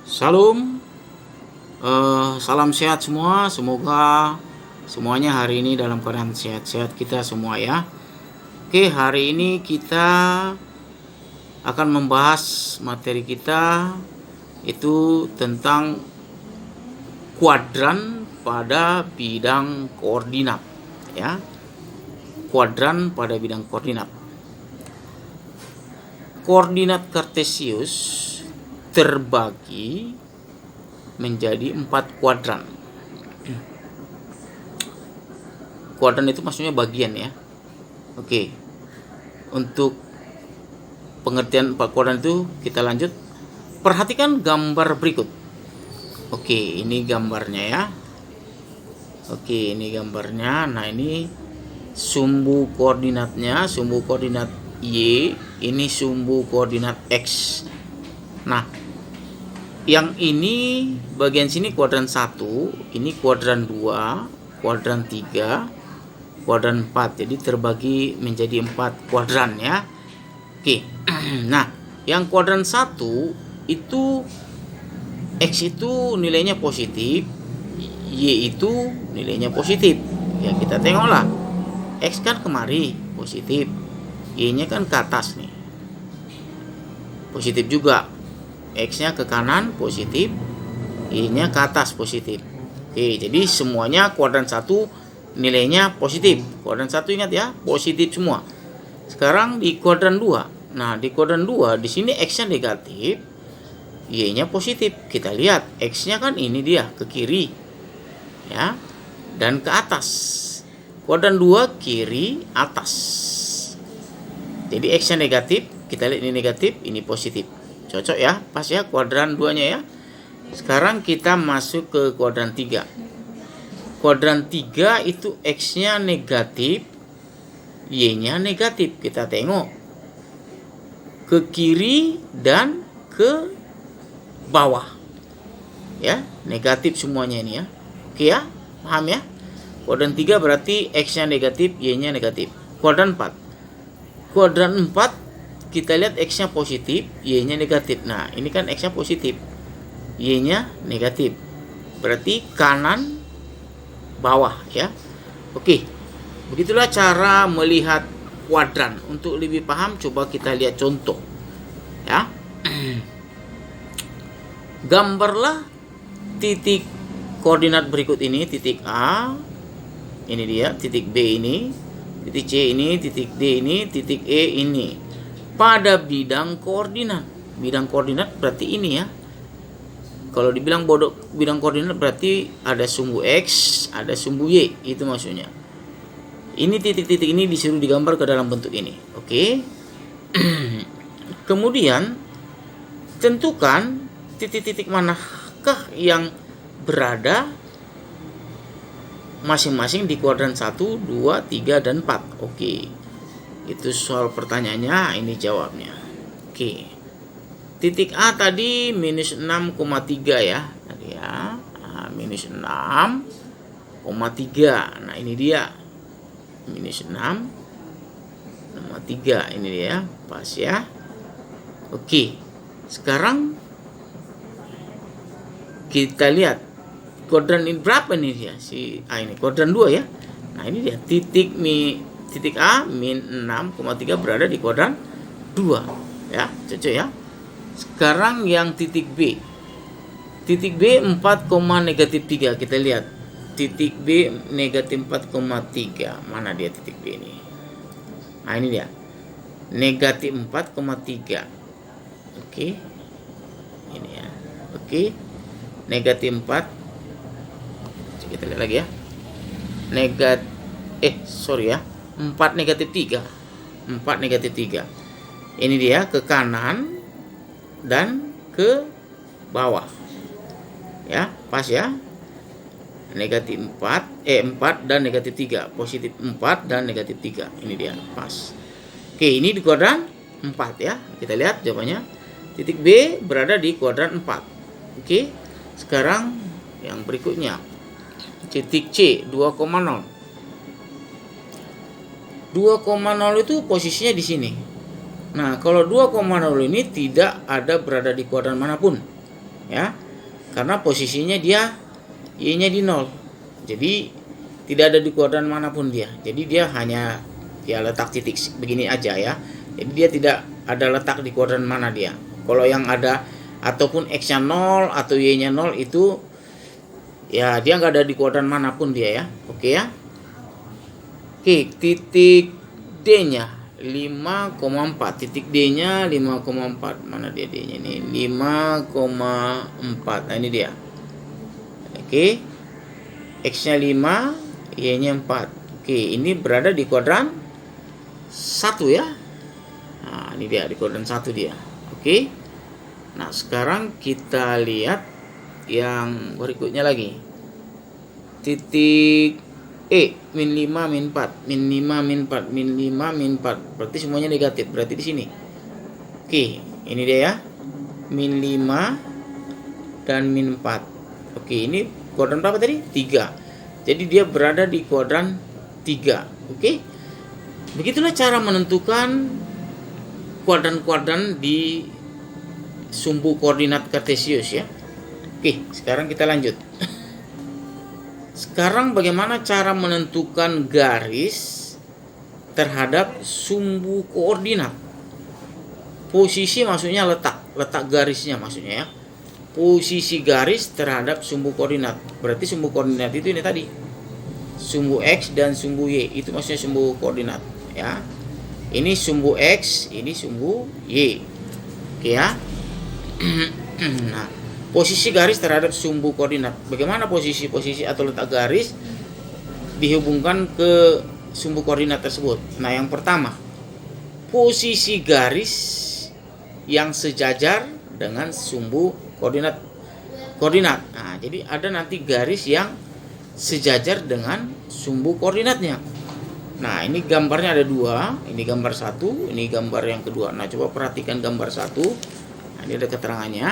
Salam, salam sehat semua. Semoga semuanya hari ini dalam keadaan sehat-sehat kita semua ya. Oke, hari ini kita akan membahas materi kita itu tentang kuadran pada bidang koordinat ya. Kuadran pada bidang koordinat. Koordinat kartesius terbagi menjadi 4 kuadran. Kuadran itu maksudnya bagian ya. Oke. Untuk pengertian 4 kuadran itu kita lanjut. Perhatikan gambar berikut. Oke, ini gambarnya ya. Oke, ini gambarnya. Nah, ini sumbu koordinatnya, sumbu koordinat Y, ini sumbu koordinat X. Nah, yang ini bagian sini kuadran 1, ini kuadran 2, kuadran 3, kuadran 4. Jadi terbagi menjadi 4 kuadran ya. Oke. Nah, yang kuadran 1 itu X itu nilainya positif, Y itu nilainya positif. Ya, kita tengoklah. X kan kemari positif, Y-nya kan ke atas nih. Positif juga. X-nya ke kanan positif, Y-nya ke atas positif. Oke, jadi semuanya kuadran 1 nilainya positif. Kuadran 1 ingat ya, positif semua. Sekarang di kuadran 2. Nah, di kuadran 2 di sini X-nya negatif, Y-nya positif. Kita lihat X-nya kan ini dia ke kiri. Ya. Dan ke atas. Kuadran 2 kiri atas. Jadi X-nya negatif, kita lihat ini negatif, ini positif. Cocok ya, pas ya kuadran 2-nya ya. Sekarang kita masuk ke kuadran 3. Kuadran 3 itu X-nya negatif, Y-nya negatif. Kita tengok ke kiri dan ke bawah. Ya, negatif semuanya ini ya. Oke ya, paham ya? Kuadran 3 berarti X-nya negatif, Y-nya negatif. Kuadran 4. Kuadran 4 kita lihat X-nya positif, Y-nya negatif. Nah, ini kan X-nya positif, Y-nya negatif. Berarti kanan bawah ya. Oke. Begitulah cara melihat kuadran. Untuk lebih paham coba kita lihat contoh. Ya. Gambarlah titik koordinat berikut ini, titik A. Ini dia, titik B ini, titik C ini, titik D ini, titik E ini. Pada bidang koordinat. Bidang koordinat berarti ini ya. Kalau dibilang bidang koordinat berarti ada sumbu X, ada sumbu Y. Itu maksudnya. Ini titik-titik ini disuruh digambar ke dalam bentuk ini. Oke. Kemudian tentukan titik-titik manakah yang berada masing-masing di kuadran 1, 2, 3, dan 4. Oke. Itu soal pertanyaannya, ini jawabnya. Oke. Titik A tadi minus 6,3 ya. Tadi ya. Nah, minus 6,3. Nah, ini dia. Minus 6,3. Ini dia. Pas ya. Oke. Sekarang kita lihat kuadran ini berapa nih dia si A ini, kuadran 2 ya. Nah, ini dia titik A min 6,3 berada di kuadran 2 ya, cocok ya. Sekarang yang titik B. Titik B 4, negatif 3. Kita lihat titik B negatif 4,3. Mana dia titik B ini? Nah, ini dia. Negatif 4,3. Oke. Ini ya. Oke. Negatif 4. Kita lihat lagi ya. 4 negatif 3. 4 negatif 3. Ini dia ke kanan dan ke bawah. Ya, pas ya. Negatif 4 dan negatif 3. Positif 4 dan negatif 3. Ini dia, pas. Oke, ini di kuadran 4 ya. Kita lihat jawabannya. Titik B berada di kuadran 4. Oke. Sekarang yang berikutnya. Titik C 2,0. 2,0 itu posisinya di sini. Nah, kalau 2,0 ini tidak ada berada di kuadran manapun. ya, karena posisinya dia Y-nya di 0. Jadi tidak ada di kuadran manapun dia. Jadi dia hanya ya letak titik begini aja ya. Jadi dia tidak ada letak di kuadran mana dia. Kalau yang ada ataupun X-nya 0 atau Y-nya 0 itu ya dia nggak ada di kuadran manapun dia ya. Oke ya. Oke, titik D-nya 5,4. Titik D-nya 5,4. Mana dia D-nya ini? 5,4. Nah, ini dia. Oke. X-nya 5, Y-nya 4. Oke, ini berada di kuadran 1 ya. Nah, ini dia di kuadran 1 dia. Oke. Nah, sekarang kita lihat yang berikutnya lagi. Titik E, min 5, min 4, min 5, min 4, min 5, min 4. Berarti semuanya negatif, berarti di sini. Oke, ini dia ya. Min 5 dan min 4. Oke, ini kuadran berapa tadi? 3. Jadi dia berada di kuadran 3. Oke. Begitulah cara menentukan kuadran-kuadran di sumbu koordinat kartesius ya. Oke, sekarang kita lanjut. Sekarang bagaimana cara menentukan garis terhadap sumbu koordinat? Posisi maksudnya letak garisnya maksudnya ya. Posisi garis terhadap sumbu koordinat. Berarti sumbu koordinat itu ini tadi. Sumbu X dan sumbu Y, itu maksudnya sumbu koordinat ya. Ini sumbu X, ini sumbu Y. Oke ya. Nah, posisi garis terhadap sumbu koordinat. Bagaimana posisi atau letak garis dihubungkan ke sumbu koordinat tersebut? Nah, yang pertama, posisi garis yang sejajar dengan sumbu koordinat. Nah, jadi ada nanti garis yang sejajar dengan sumbu koordinatnya. Nah, ini gambarnya ada 2. Ini gambar 1, ini gambar yang kedua. Nah, coba perhatikan gambar 1. Nah, ini ada keterangannya.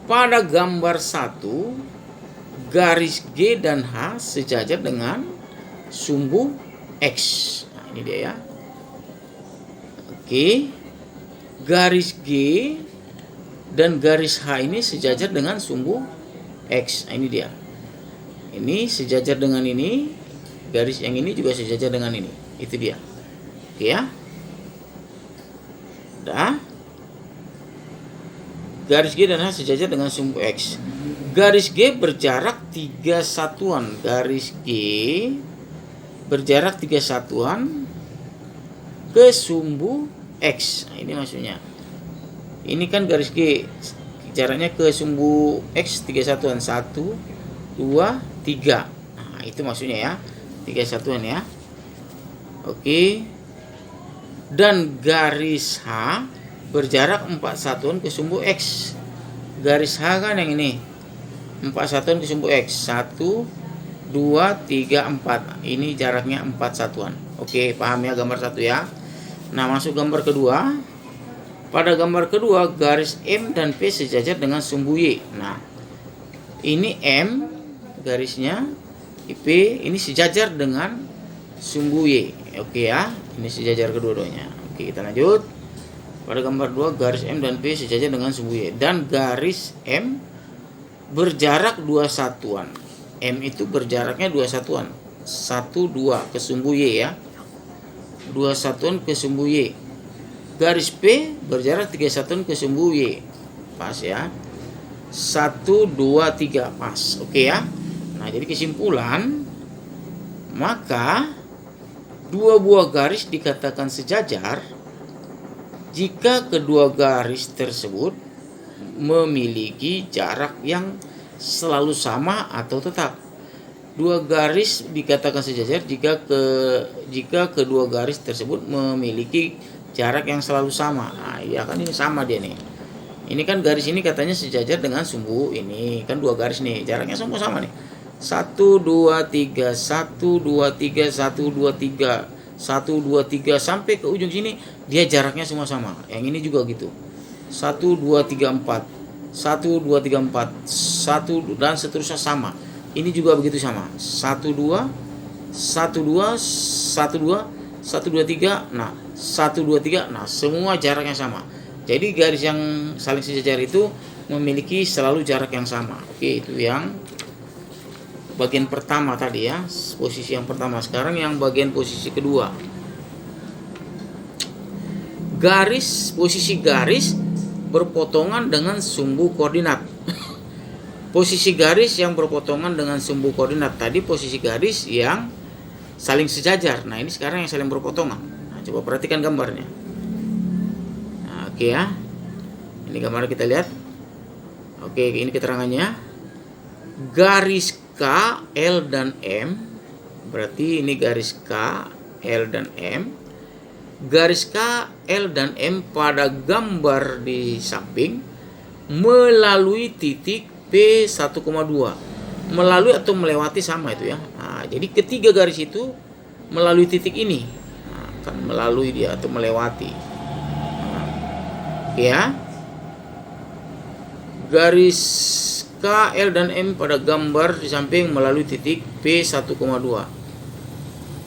Pada gambar 1, garis G dan H sejajar dengan sumbu X. Nah, ini dia ya. Oke. Garis G dan garis H ini sejajar dengan sumbu X. Nah, ini dia. Ini sejajar dengan ini. Garis yang ini juga sejajar dengan ini. Itu dia. Oke ya. Udah. Garis G dan H sejajar dengan sumbu X. Garis G berjarak 3 satuan. Garis G berjarak 3 satuan ke sumbu X. Nah, ini maksudnya. Ini kan garis G jaraknya ke sumbu X 3 satuan. 1, 2, 3. Nah, itu maksudnya ya. 3 satuan ya. Oke. Dan garis H berjarak 4 satuan ke sumbu X. Garis H kan yang ini. 4 satuan ke sumbu X. 1, 2, 3, 4. Ini jaraknya 4 satuan. Oke, paham ya gambar 1 ya. Nah, masuk gambar kedua. Pada gambar kedua, garis M dan P sejajar dengan sumbu Y. Nah, ini M garisnya, P ini sejajar dengan sumbu Y. Oke ya, ini sejajar kedua-duanya. Oke, kita lanjut. Pada gambar 2, garis M dan P sejajar dengan sumbu Y. Dan garis M berjarak 2 satuan. M itu berjaraknya 2 satuan. 1, 2 ke sumbu Y ya. 2 satuan ke sumbu Y. Garis P berjarak 3 satuan ke sumbu Y. Pas ya. 1, 2, 3 pas. Oke ya. Nah, jadi kesimpulan, maka dua buah garis dikatakan sejajar jika kedua garis tersebut memiliki jarak yang selalu sama atau tetap. Dua garis dikatakan sejajar jika kedua garis tersebut memiliki jarak yang selalu sama. Nah, ya kan ini sama dia nih. Ini kan garis ini katanya sejajar dengan sumbu ini. Kan dua garis nih, jaraknya semua sama nih. 1, 2, 3, 1, 2, 3, 1, 2, 3, 1, 2, 3 sampai ke ujung sini dia jaraknya semua sama. Yang ini juga gitu. 1, 2, 3, 4. 1, 2, 3, 4. 1 dan seterusnya sama. Ini juga begitu sama. 1, 2, 1, 2, 1, 2, 1, 2, 3. Nah, 1, 2, 3. Nah, semua jaraknya sama. Jadi garis yang saling sejajar itu memiliki selalu jarak yang sama. Oke, itu yang bagian pertama tadi ya, posisi yang pertama. Sekarang yang bagian posisi kedua. Posisi garis berpotongan dengan sumbu koordinat. Posisi garis yang berpotongan dengan sumbu koordinat. Tadi posisi garis yang saling sejajar. Nah, ini sekarang yang saling berpotongan. Nah, coba perhatikan gambarnya. Nah, oke ya. Ini gambar kita lihat. Oke, ini keterangannya. Garis K, L, dan M. Berarti ini garis K, L, dan M. Garis K, L, dan M pada gambar di samping melalui titik P1,2. Melalui atau melewati sama itu ya. Nah, jadi ketiga garis itu melalui titik ini. Nah, kan melalui dia atau melewati. Nah, ya. Garis K, L, dan M pada gambar di samping melalui titik P1,2.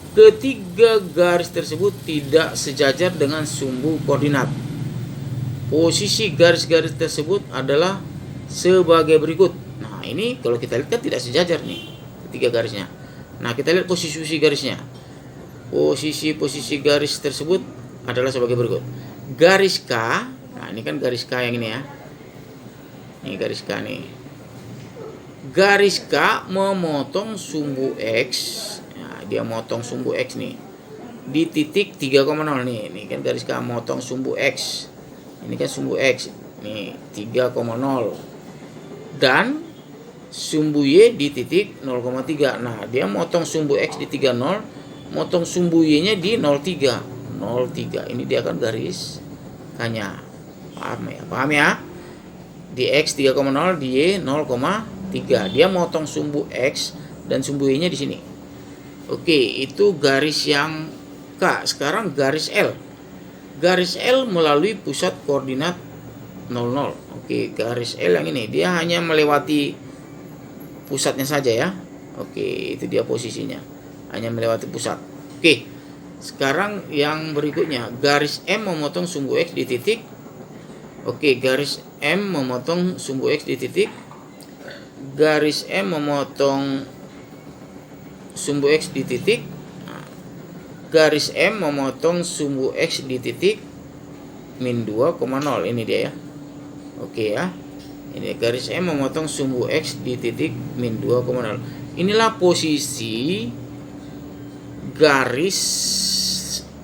Ketiga garis tersebut tidak sejajar dengan sumbu koordinat. Posisi garis-garis tersebut adalah sebagai berikut. Nah, ini kalau kita lihat kan tidak sejajar nih ketiga garisnya. Nah, kita lihat posisi garisnya. Posisi garis tersebut adalah sebagai berikut. Garis K, nah ini kan garis K yang ini ya. Ini garis K nih. Garis K memotong sumbu X. Nah, dia motong sumbu X nih di titik 3,0 nih. Ini kan garis K motong sumbu X. Ini kan sumbu X. Nih 3,0. Dan sumbu Y di titik 0,3. Nah, dia motong sumbu X di 30, motong sumbu Y-nya di 0,3. 0,3. Ini dia kan garis K-nya. Paham ya? Paham ya? Di X 3,0, di Y 0,3. Dia motong sumbu X dan sumbu Y-nya di sini. Oke, itu garis yang K. Sekarang garis L. Garis L melalui pusat koordinat 00. Oke, garis L yang ini dia hanya melewati pusatnya saja ya. Oke, itu dia posisinya. Hanya melewati pusat. Oke. Sekarang yang berikutnya, garis M memotong sumbu X di titik. Oke, garis M memotong sumbu X di titik. Garis M memotong sumbu X di titik. Garis M memotong sumbu X di titik min 2,0. Ini dia ya. Oke ya. Ini garis M memotong sumbu X di titik min 2,0. Inilah posisi garis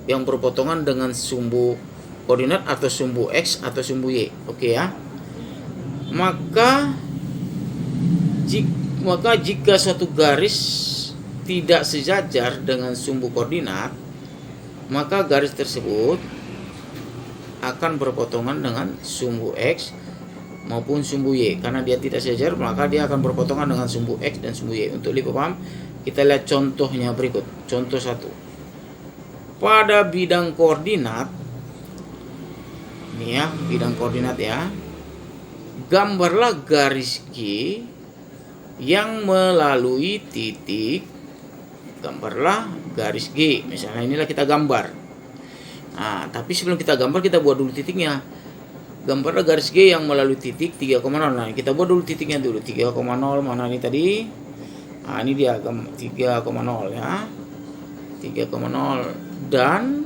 yang berpotongan dengan sumbu koordinat atau sumbu X atau sumbu Y. Oke ya. Maka jika suatu garis tidak sejajar dengan sumbu koordinat, maka garis tersebut akan berpotongan dengan sumbu X maupun sumbu Y. Karena dia tidak sejajar, maka dia akan berpotongan dengan sumbu X dan sumbu Y. Untuk lebih paham, kita lihat contohnya berikut. Contoh 1. Pada bidang koordinat, ini ya, bidang koordinat ya. Gambarlah garis G yang melalui titik. Gambarlah garis G. Misalnya inilah kita gambar. Nah, tapi sebelum kita gambar, kita buat dulu titiknya. Gambarlah garis G yang melalui titik 3,0. Nah, kita buat dulu titiknya dulu. 3,0 mana ini tadi? Nah, ini dia 3,0 ya. 3,0 dan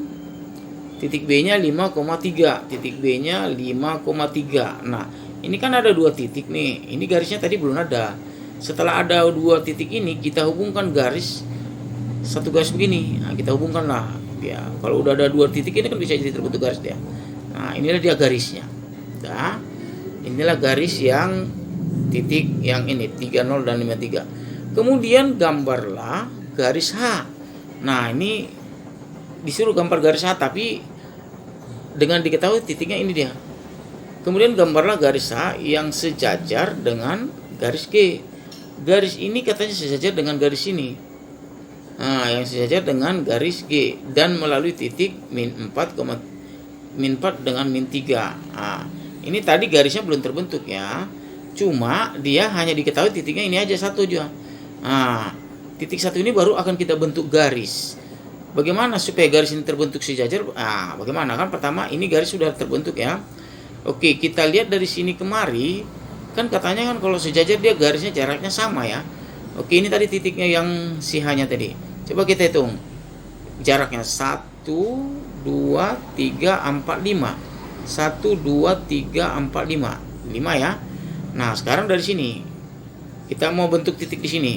titik B-nya 5,3. Titik B-nya 5,3. Nah, ini kan ada dua titik nih. Ini garisnya tadi belum ada. Setelah ada dua titik ini, kita hubungkan garis satu garis begini. Nah, kita hubungkan lah ya. Kalau udah ada dua titik ini kan bisa jadi terbentuk garis dia. Nah, inilah dia garisnya. Nah, inilah garis yang titik yang ini 30 dan 53. Kemudian gambarlah garis H. Nah, ini disuruh gambar garis H, tapi dengan diketahui titiknya ini dia. Kemudian gambarlah garis H yang sejajar dengan garis G. Garis ini katanya sejajar dengan garis ini. Nah, yang sejajar dengan garis G dan melalui titik min 4 dengan min 3. Nah, ini tadi garisnya belum terbentuk ya. Cuma dia hanya diketahui titiknya ini aja satu aja. Nah, titik satu ini baru akan kita bentuk garis. Bagaimana supaya garis ini terbentuk sejajar? Bagaimana kan pertama ini garis sudah terbentuk ya. Oke, kita lihat dari sini kemari, kan katanya kan kalau sejajar dia garisnya jaraknya sama ya. Oke, ini tadi titiknya yang si H-nya tadi. Coba kita hitung. Jaraknya 1, 2, 3, 4, 5. 1, 2, 3, 4, 5. 5 ya. Nah, sekarang dari sini kita mau bentuk titik di sini.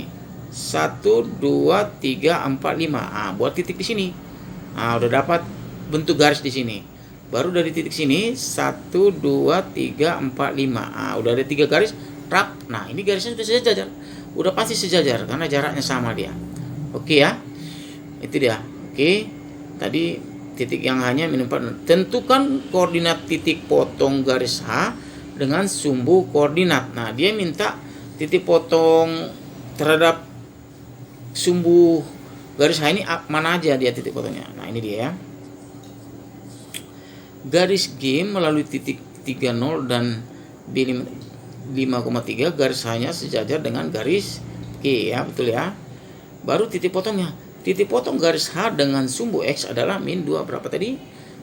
1, 2, 3, 4, 5. Ah, buat titik di sini. Nah, udah dapat bentuk garis di sini. Baru dari titik sini 1, 2, 3, 4, 5. Ah, udah ada 3 garis. Rap. Nah, ini garisnya sudah sejajar. Udah pasti sejajar karena jaraknya sama dia. Oke ya. Itu dia. Oke. Tadi titik yang hanya min 4. Tentukan koordinat titik potong garis H dengan sumbu koordinat. Nah, dia minta titik potong terhadap sumbu garis H ini mana aja dia titik potongnya. Nah, ini dia ya. Garis G melalui titik 30 dan B 5,3 garis H-nya sejajar dengan garis G ya, betul ya. Baru titik potongnya. Titik potong garis H dengan sumbu X adalah min 2 berapa tadi?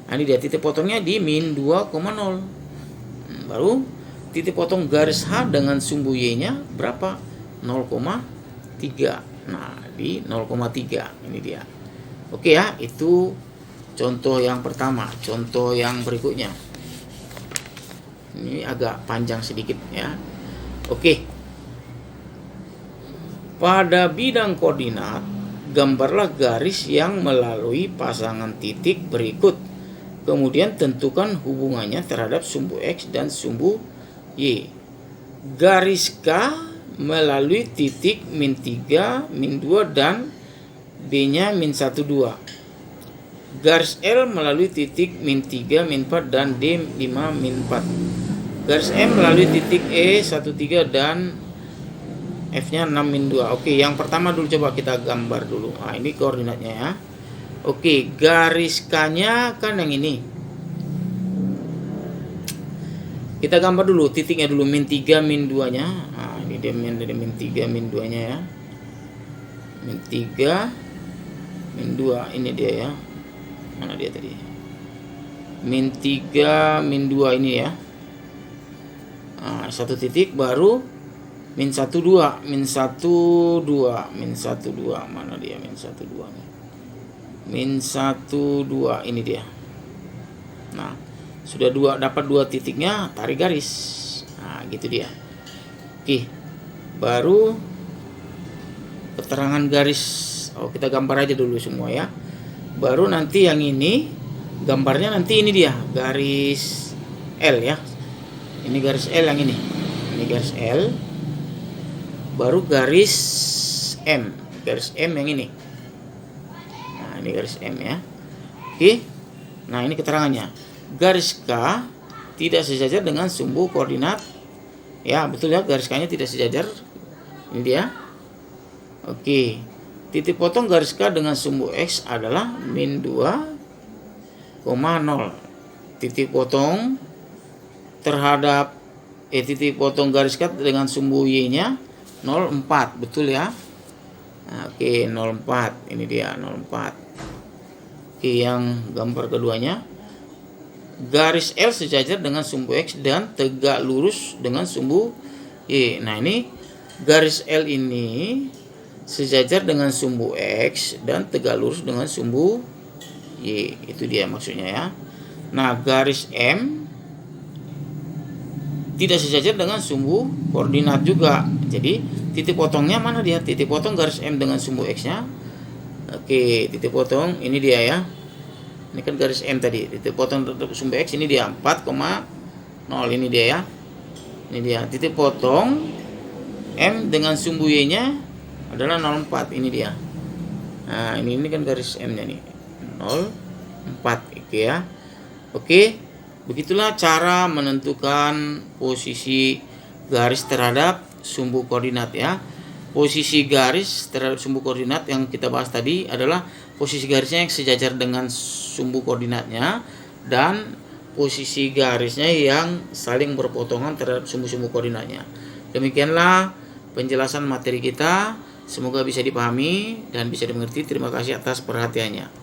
Nah, ini dia titik potongnya di min 2,0. Baru titik potong garis H dengan sumbu Y-nya berapa? 0,3. Nah, di 0,3 ini dia. Oke ya, itu contoh yang pertama. Contoh yang berikutnya. Ini agak panjang sedikit ya. Oke. Pada bidang koordinat, gambarlah garis yang melalui pasangan titik berikut. Kemudian tentukan hubungannya terhadap sumbu X dan sumbu Y. Garis K melalui titik min 3, min 2 dan B-nya min 1, 2. Garis L melalui titik min 3, min 4 dan D 5, min 4. Garis M melalui titik E 1, 3 dan F-nya 6, min 2. Oke, yang pertama dulu coba kita gambar dulu. Nah, ini koordinatnya ya. Oke, garis K-nya kan yang ini. Kita gambar dulu titiknya dulu, min 3, min 2-nya. Nah, ini dia min 3, min 2-nya ya. Min 3, min 2, ini dia ya. Mana dia tadi? Min 3, min 2 ini ya. Nah, satu titik baru min 1, 2, min 1, 2, min 1, 2. Mana dia min 1, 2 nih? Min 1, 2 ini dia. Nah, sudah dapat 2 titiknya, tarik garis. Nah, gitu dia. Oke. Baru keterangan garis. Oh, kita gambar aja dulu semua ya. Baru nanti yang ini gambarnya nanti ini dia, garis L ya. Ini garis L yang ini. Ini garis L. Baru garis M. Garis M yang ini. Nah, ini garis M ya. Oke. Nah, ini keterangannya. Garis K tidak sejajar dengan sumbu koordinat. Ya, betul ya, garis K-nya tidak sejajar. Ini dia. Oke. Titik potong garis K dengan sumbu X adalah min 2,0. Titik potong terhadap titik potong garis K dengan sumbu Y-nya 0,4. Betul ya? Nah, oke, 0,4. Ini dia 0,4. Oke, yang gambar keduanya. Garis L sejajar dengan sumbu X dan tegak lurus dengan sumbu Y. Nah, ini garis L ini sejajar dengan sumbu X dan tegak lurus dengan sumbu Y. Itu dia maksudnya ya. Nah, garis M tidak sejajar dengan sumbu koordinat juga. Jadi titik potongnya mana dia? Titik potong garis M dengan sumbu X-nya. Oke, titik potong ini dia ya. Ini kan garis M tadi. Titik potong sumbu X ini dia 4,0. Ini dia ya. Ini dia titik potong M dengan sumbu Y-nya adalah 0,4. Ini dia. Nah, ini kan garis M-nya nih. 0,4 oke ya. Oke. Begitulah cara menentukan posisi garis terhadap sumbu koordinat ya. Posisi garis terhadap sumbu koordinat yang kita bahas tadi adalah posisi garisnya yang sejajar dengan sumbu koordinatnya dan posisi garisnya yang saling berpotongan terhadap sumbu-sumbu koordinatnya. Demikianlah penjelasan materi kita. Semoga bisa dipahami dan bisa dimengerti. Terima kasih atas perhatiannya.